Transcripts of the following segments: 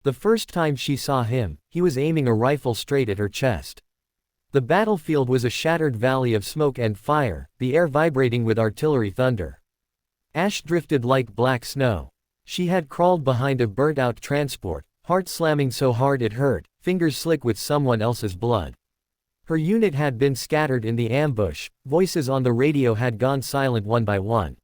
The first time she saw him, he was aiming a rifle straight at her chest. The battlefield was a shattered valley of smoke and fire, the air vibrating with artillery thunder. Ash drifted like black snow. She had crawled behind a burnt-out transport, heart slamming so hard it hurt, fingers slick with someone else's blood. Her unit had been scattered in the ambush, voices on the radio had gone silent one by one.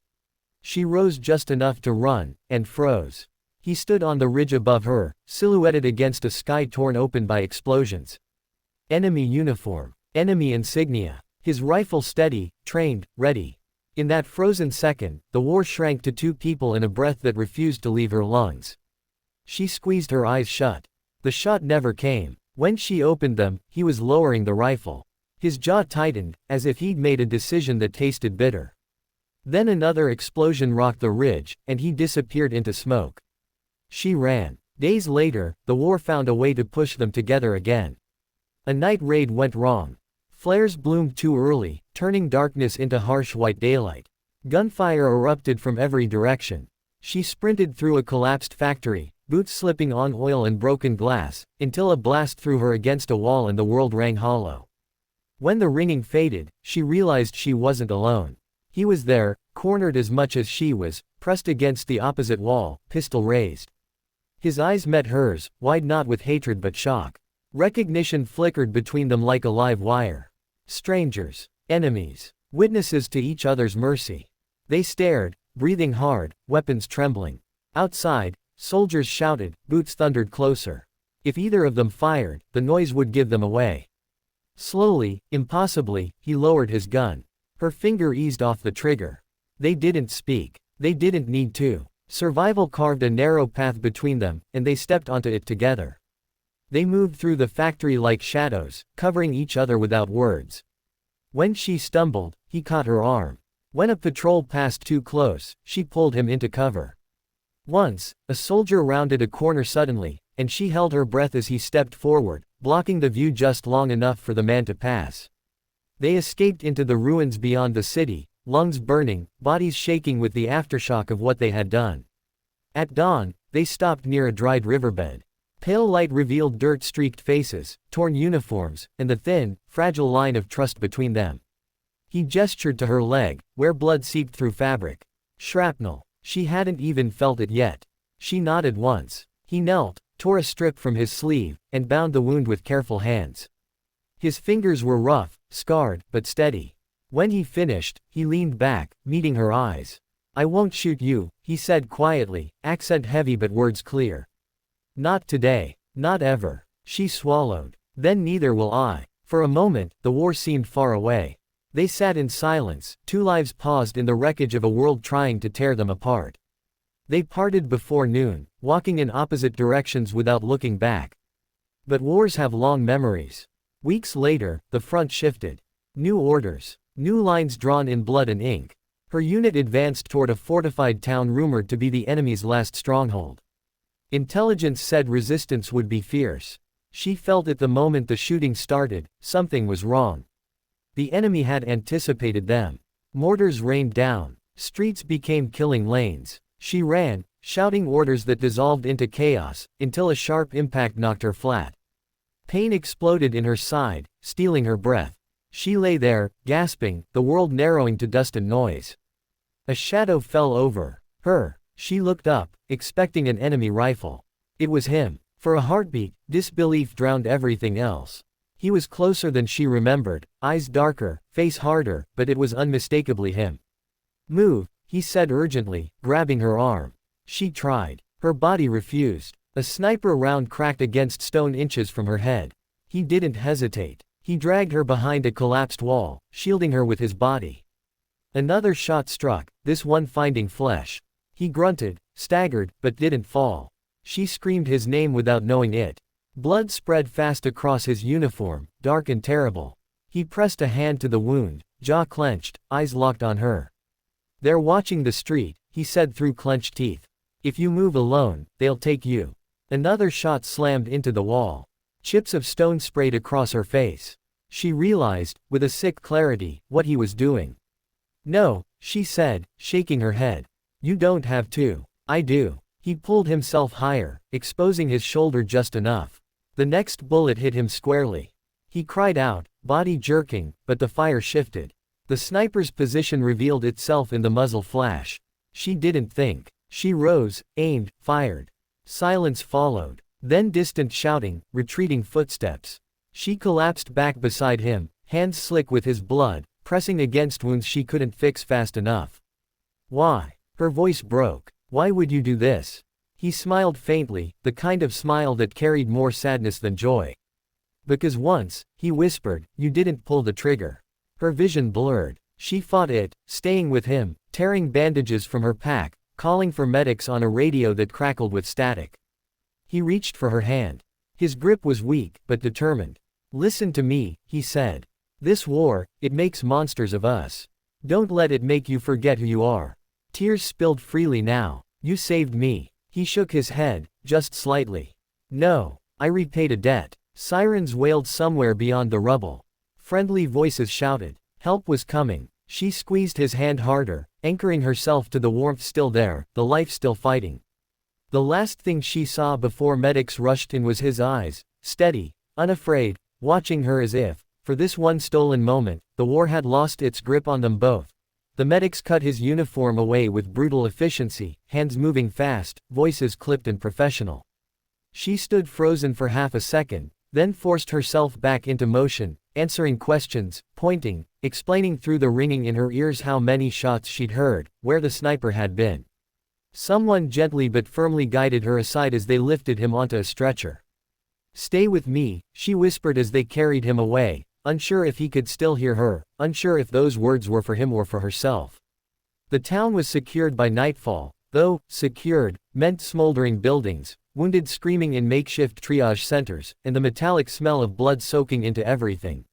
She rose just enough to run, and froze. He stood on the ridge above her, silhouetted against a sky torn open by explosions. Enemy uniform. Enemy insignia. His rifle steady, trained, ready. In that frozen second, the war shrank to two people in a breath that refused to leave her lungs. She squeezed her eyes shut. The shot never came. When she opened them, he was lowering the rifle. His jaw tightened, as if he'd made a decision that tasted bitter. Then another explosion rocked the ridge, and he disappeared into smoke. She ran. Days later, the war found a way to push them together again. A night raid went wrong. Flares bloomed too early, turning darkness into harsh white daylight. Gunfire erupted from every direction. She sprinted through a collapsed factory, boots slipping on oil and broken glass, until a blast threw her against a wall and the world rang hollow. When the ringing faded, she realized she wasn't alone. He was there, cornered as much as she was, pressed against the opposite wall, pistol raised. His eyes met hers, wide not with hatred but shock. Recognition flickered between them like a live wire. Strangers. Enemies. Witnesses to each other's mercy. They stared, breathing hard, weapons trembling. Outside, soldiers shouted, boots thundered closer. If either of them fired, the noise would give them away. Slowly, impossibly, he lowered his gun. Her finger eased off the trigger. They didn't speak. They didn't need to. Survival carved a narrow path between them, and they stepped onto it together. They moved through the factory like shadows, covering each other without words. When she stumbled, he caught her arm. When a patrol passed too close, she pulled him into cover. Once, a soldier rounded a corner suddenly, and she held her breath as he stepped forward, blocking the view just long enough for the man to pass. They escaped into the ruins beyond the city, lungs burning, bodies shaking with the aftershock of what they had done. At dawn, they stopped near a dried riverbed. Pale light revealed dirt-streaked faces, torn uniforms, and the thin, fragile line of trust between them. He gestured to her leg, where blood seeped through fabric. Shrapnel. She hadn't even felt it yet. She nodded once. He knelt, tore a strip from his sleeve, and bound the wound with careful hands. His fingers were rough, scarred, but steady. When he finished, he leaned back, meeting her eyes. "I won't shoot you," he said quietly, accent heavy but words clear. "Not today. Not ever." She swallowed. "Then neither will I." For a moment, the war seemed far away. They sat in silence, two lives paused in the wreckage of a world trying to tear them apart. They parted before noon, walking in opposite directions without looking back. But wars have long memories. Weeks later, the front shifted. New orders. New lines drawn in blood and ink. Her unit advanced toward a fortified town rumored to be the enemy's last stronghold. Intelligence said resistance would be fierce. She felt at the moment the shooting started, something was wrong. The enemy had anticipated them. Mortars rained down. Streets became killing lanes. She ran, shouting orders that dissolved into chaos, until a sharp impact knocked her flat. Pain exploded in her side, stealing her breath. She lay there, gasping, the world narrowing to dust and noise. A shadow fell over her. She looked up, expecting an enemy rifle. It was him. For a heartbeat, disbelief drowned everything else. He was closer than she remembered, eyes darker, face harder, but it was unmistakably him. "Move," he said urgently, grabbing her arm. She tried. Her body refused. A sniper round cracked against stone inches from her head. He didn't hesitate. He dragged her behind a collapsed wall, shielding her with his body. Another shot struck, this one finding flesh. He grunted, staggered, but didn't fall. She screamed his name without knowing it. Blood spread fast across his uniform, dark and terrible. He pressed a hand to the wound, jaw clenched, eyes locked on her. "They're watching the street," he said through clenched teeth. "If you move alone, they'll take you." Another shot slammed into the wall. Chips of stone sprayed across her face. She realized, with a sick clarity, what he was doing. "No," she said, shaking her head. "You don't have to." "I do." He pulled himself higher, exposing his shoulder just enough. The next bullet hit him squarely. He cried out, body jerking, but the fire shifted. The sniper's position revealed itself in the muzzle flash. She didn't think. She rose, aimed, fired. Silence followed. Then distant shouting, retreating footsteps. She collapsed back beside him, hands slick with his blood, pressing against wounds she couldn't fix fast enough. Why? Her voice broke. Why would you do this? He smiled faintly, the kind of smile that carried more sadness than joy. Because once, he whispered, you didn't pull the trigger. Her vision blurred. She fought it, staying with him, tearing bandages from her pack, calling for medics on a radio that crackled with static. He reached for her hand. His grip was weak, but determined. Listen to me, he said. This war, it makes monsters of us. Don't let it make you forget who you are. Tears spilled freely now. You saved me. He shook his head, just slightly. No, I repaid a debt. Sirens wailed somewhere beyond the rubble. Friendly voices shouted. Help was coming. She squeezed his hand harder, anchoring herself to the warmth still there, the life still fighting. The last thing she saw before medics rushed in was his eyes, steady, unafraid, watching her as if, for this one stolen moment, the war had lost its grip on them both. The medics cut his uniform away with brutal efficiency, hands moving fast, voices clipped and professional. She stood frozen for half a second, then forced herself back into motion, answering questions, pointing, explaining through the ringing in her ears how many shots she'd heard, where the sniper had been. Someone gently but firmly guided her aside as they lifted him onto a stretcher. Stay with me, she whispered as they carried him away, unsure if he could still hear her, unsure if those words were for him or for herself. The town was secured by nightfall, though, secured, meant smoldering buildings, wounded screaming in makeshift triage centers, and the metallic smell of blood soaking into everything.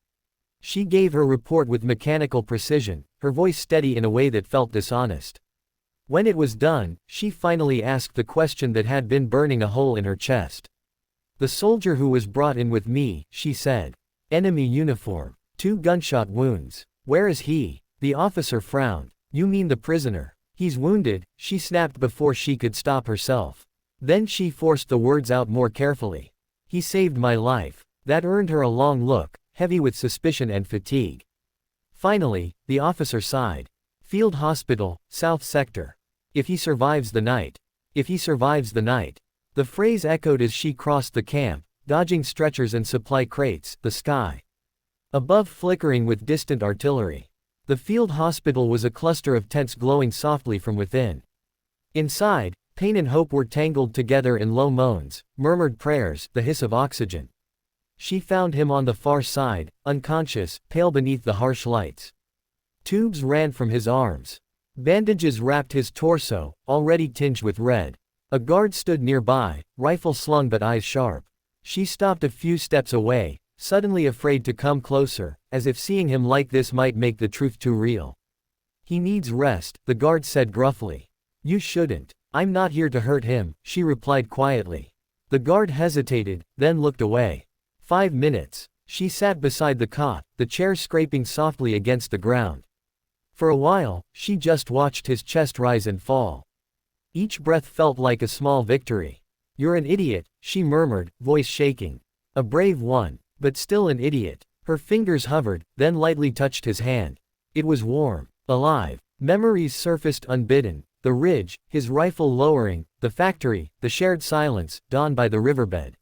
She gave her report with mechanical precision, her voice steady in a way that felt dishonest. When it was done, she finally asked the question that had been burning a hole in her chest. The soldier who was brought in with me, she said. Enemy uniform. 2 gunshot wounds. Where is he? The officer frowned. You mean the prisoner? He's wounded, she snapped before she could stop herself. Then she forced the words out more carefully. He saved my life. That earned her a long look, heavy with suspicion and fatigue. Finally, the officer sighed. Field Hospital, South Sector. If he survives the night. If he survives the night. The phrase echoed as she crossed the camp, dodging stretchers and supply crates, the sky above flickering with distant artillery. The field hospital was a cluster of tents glowing softly from within. Inside, pain and hope were tangled together in low moans, murmured prayers, the hiss of oxygen. She found him on the far side, unconscious, pale beneath the harsh lights. Tubes ran from his arms. Bandages wrapped his torso, already tinged with red. A guard stood nearby, rifle slung but eyes sharp. She stopped a few steps away, suddenly afraid to come closer, as if seeing him like this might make the truth too real. He needs rest, the guard said gruffly. You shouldn't. I'm not here to hurt him, she replied quietly. The guard hesitated, then looked away. 5 minutes. She sat beside the cot, the chair scraping softly against the ground. For a while, she just watched his chest rise and fall. Each breath felt like a small victory. You're an idiot, she murmured, voice shaking. A brave one, but still an idiot. Her fingers hovered, then lightly touched his hand. It was warm, alive. Memories surfaced unbidden. The ridge, his rifle lowering, the factory, the shared silence, dawn by the riverbed.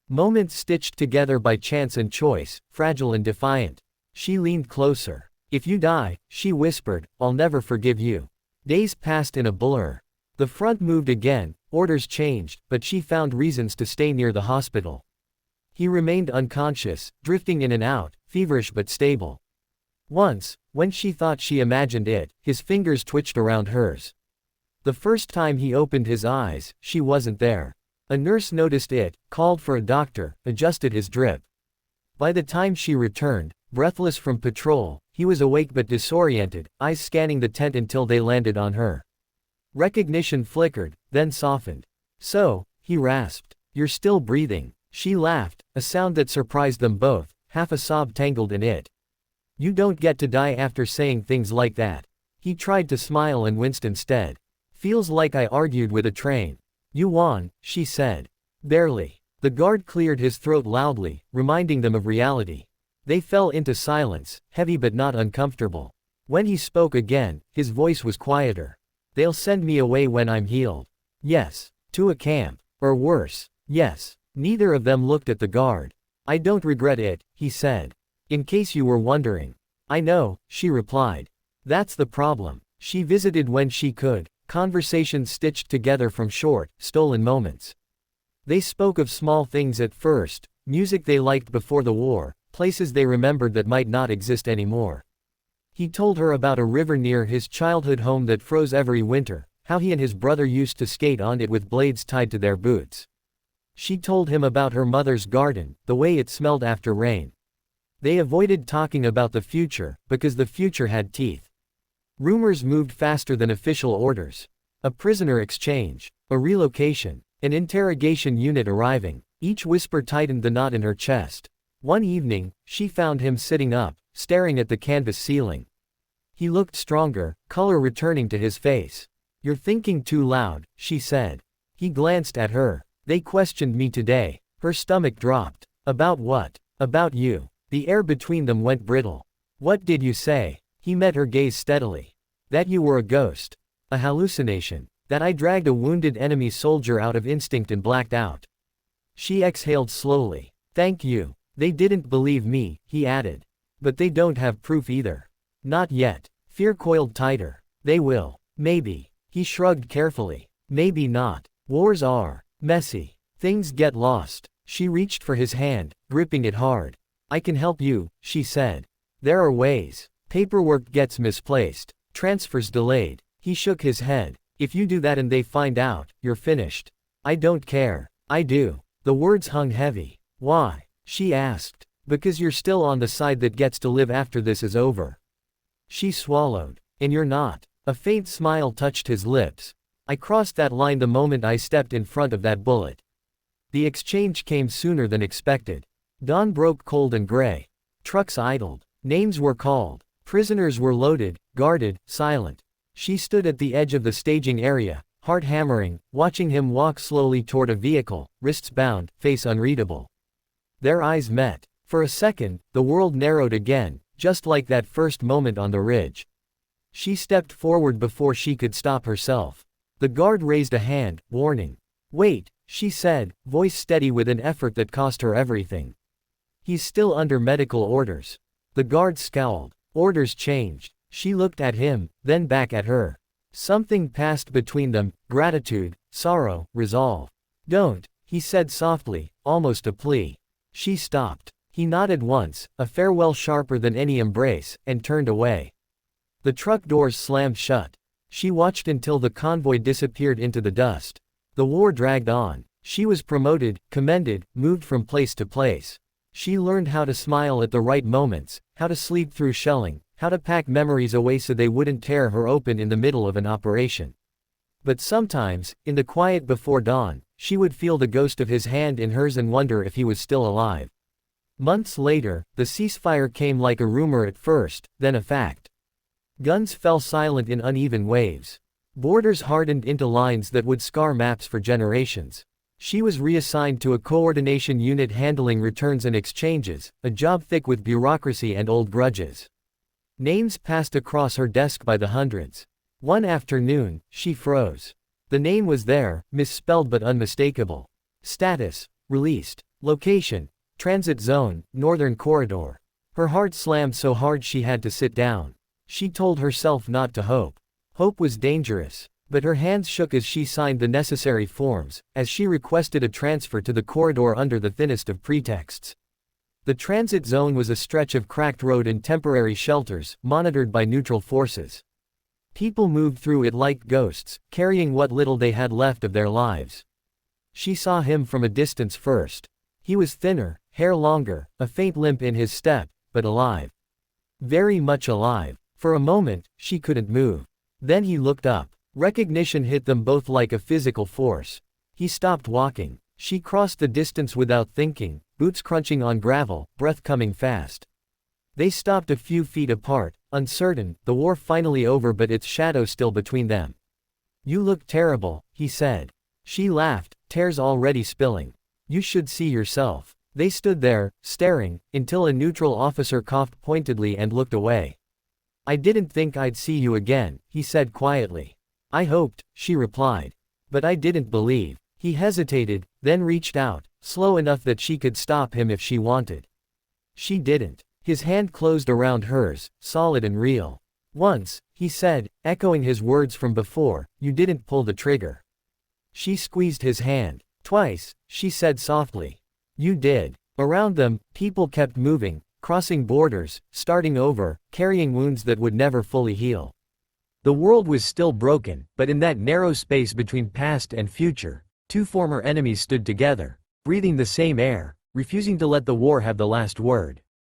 Moments stitched together by chance and choice, fragile and defiant. She leaned closer. If you die, she whispered, I'll never forgive you. Days passed in a blur. The front moved again, orders changed, but she found reasons to stay near the hospital. He remained unconscious, drifting in and out, feverish but stable. Once, when she thought she imagined it, his fingers twitched around hers. The first time he opened his eyes, she wasn't there. A nurse noticed it, called for a doctor, adjusted his drip. By the time she returned, breathless from patrol, he was awake but disoriented, eyes scanning the tent until they landed on her. Recognition flickered, then softened. So, he rasped. You're still breathing. She laughed, a sound that surprised them both, half a sob tangled in it. You don't get to die after saying things like that. He tried to smile and winced instead. Feels like I argued with a train. You won, she said. Barely. The guard cleared his throat loudly, reminding them of reality. They fell into silence, heavy but not uncomfortable. When he spoke again, his voice was quieter. They'll send me away when I'm healed. Yes. To a camp. Or worse. Yes. Neither of them looked at the guard. I don't regret it, he said. In case you were wondering. I know, she replied. That's the problem. She visited when she could, conversations stitched together from short, stolen moments. They spoke of small things at first, music they liked before the war, places they remembered that might not exist anymore. He told her about a river near his childhood home that froze every winter, how he and his brother used to skate on it with blades tied to their boots. She told him about her mother's garden, the way it smelled after rain. They avoided talking about the future, because the future had teeth. Rumors moved faster than official orders. A prisoner exchange. A relocation. An interrogation unit arriving. Each whisper tightened the knot in her chest. One evening, she found him sitting up, staring at the canvas ceiling. He looked stronger, color returning to his face. You're thinking too loud, she said. He glanced at her. They questioned me today. Her stomach dropped. About what? About you. The air between them went brittle. What did you say? He met her gaze steadily. That you were a ghost. A hallucination. That I dragged a wounded enemy soldier out of instinct and blacked out. She exhaled slowly. Thank you. They didn't believe me, he added. But they don't have proof either. Not yet. Fear coiled tighter. They will. Maybe. He shrugged carefully. Maybe not. Wars are messy. Things get lost. She reached for his hand, gripping it hard. I can help you, she said. There are ways. Paperwork gets misplaced. Transfers delayed. He shook his head. If you do that and they find out, you're finished. I don't care. I do. The words hung heavy. Why? She asked. Because you're still on the side that gets to live after this is over. She swallowed. And you're not. A faint smile touched his lips. I crossed that line the moment I stepped in front of that bullet. The exchange came sooner than expected. Dawn broke cold and gray. Trucks idled. Names were called. Prisoners were loaded, guarded, silent. She stood at the edge of the staging area, heart hammering, watching him walk slowly toward a vehicle, wrists bound, face unreadable. Their eyes met. For a second, the world narrowed again, just like that first moment on the ridge. She stepped forward before she could stop herself. The guard raised a hand, warning. Wait, she said, voice steady with an effort that cost her everything. He's still under medical orders. The guard scowled. Orders changed. She looked at him, then back at her. Something passed between them, gratitude, sorrow, resolve. Don't, he said softly, almost a plea. She stopped. He nodded once, a farewell sharper than any embrace, and turned away. The truck doors slammed shut. She watched until the convoy disappeared into the dust. The war dragged on. She was promoted, commended, moved from place to place. She learned how to smile at the right moments, how to sleep through shelling, how to pack memories away so they wouldn't tear her open in the middle of an operation. But sometimes, in the quiet before dawn, she would feel the ghost of his hand in hers and wonder if he was still alive. Months later, the ceasefire came like a rumor at first, then a fact. Guns fell silent in uneven waves. Borders hardened into lines that would scar maps for generations. She was reassigned to a coordination unit handling returns and exchanges, a job thick with bureaucracy and old grudges. Names passed across her desk by the hundreds. One afternoon, she froze. The name was there, misspelled but unmistakable. Status: released. Location: transit zone, northern corridor. Her heart slammed so hard she had to sit down. She told herself not to hope. Hope was dangerous. But her hands shook as she signed the necessary forms, as she requested a transfer to the corridor under the thinnest of pretexts. The transit zone was a stretch of cracked road and temporary shelters, monitored by neutral forces. People moved through it like ghosts, carrying what little they had left of their lives. She saw him from a distance first. He was thinner, hair longer, a faint limp in his step, but alive. Very much alive. For a moment, she couldn't move. Then he looked up. Recognition hit them both like a physical force. He stopped walking. She crossed the distance without thinking, boots crunching on gravel, breath coming fast. They stopped a few feet apart, uncertain, the war finally over but its shadow still between them. You look terrible, he said. She laughed, tears already spilling. You should see yourself. They stood there, staring, until a neutral officer coughed pointedly and looked away. I didn't think I'd see you again, he said quietly. I hoped, she replied. But I didn't believe. He hesitated, then reached out, slow enough that she could stop him if she wanted. She didn't. His hand closed around hers, solid and real. Once, he said, echoing his words from before, you didn't pull the trigger. She squeezed his hand. Twice, she said softly. You did. Around them, people kept moving, crossing borders, starting over, carrying wounds that would never fully heal. The world was still broken, but in that narrow space between past and future, two former enemies stood together, breathing the same air, refusing to let the war have the last word.